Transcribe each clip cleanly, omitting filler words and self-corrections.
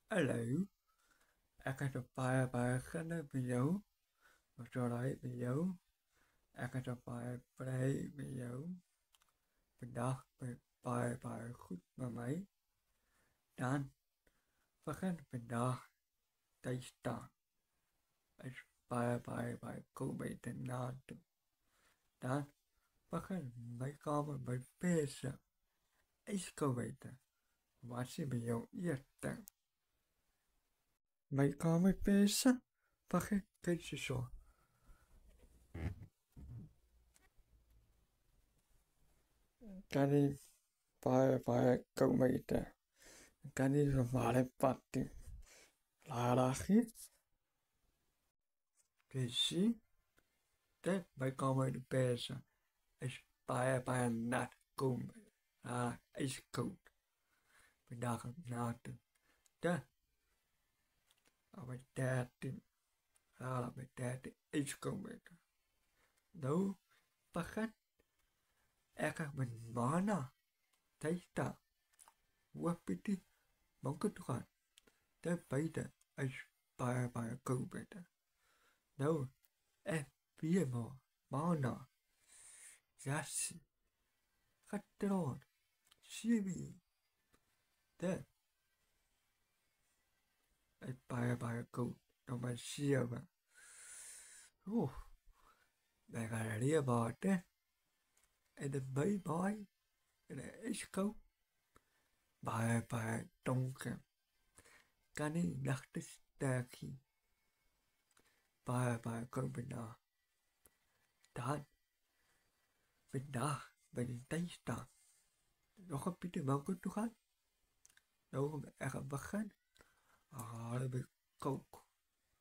Hello, I got a fire by a kind of video, một trò lại video, I got a fire play video, mình đọc về bài khúc mà mấy, dan, và khăn mình đọc, tay start, bài cô bị tình nọ, dan, và khăn mấy con mà mấy phê sợ, ấy cô bị tình, và sẽ bị dụ yết tình, mấy con mấy phê sợ, và khăn cái gì số. Cái đi bài câu mấy tình, cái đi rồi mà lại bắt tình, là khi, cái gì, thế mấy con mấy phê sợ, bài nát cùng, ấy cô, mình đọc nát tình, thế, bài đát tình, bài đát tình, ấy cô mấy tình, đâu, bà khách, các mình mở nó, thấy ta, quá biết đi, mong cứ thoại, thế bây giờ, ấy bài câu mấy tình, đâu, phía mở nó, giá sĩ, khách tròn, xí bì, thế, bài câu, nó mà xìa mà, bài là lia bò thế, the mấy boy, it's câu, bài trong cái này đặc biệt là khi bài câu bên đó, đã, bên đó, bên tay đó, nó không biết được bao nhiêu thứ khác, đâu không ai không bắt khác, là bị câu,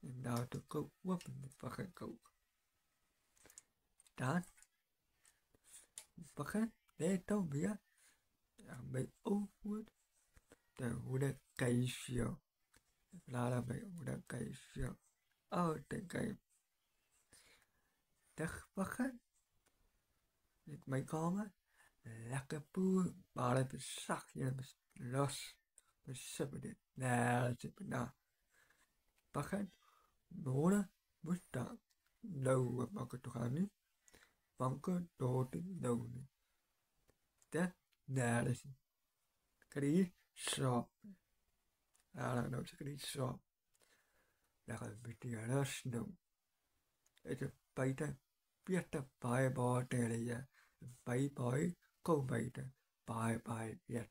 nào từ câu quá mình bắt khác câu, đã, bắt khác, để đâu biết, bị ốm quá, để udah cây siêu, là bị udah cây siêu, để cây, để bắt khác, mấy con á, là cái bữa bà lại bị sắc như là bị lost, bị sắp bị nè, chỉ bị nè, bắt khác, nó đó, bữa đó, đầu mà cái chỗ này, vẫn có đồ đến đầu này, thế, nè là gì, cái đi shop, là đâu sẽ cái đi shop, là cái bị tia nó snow, ấy thì bây giờ biết là bài bò tè này, bài bói câu bài biết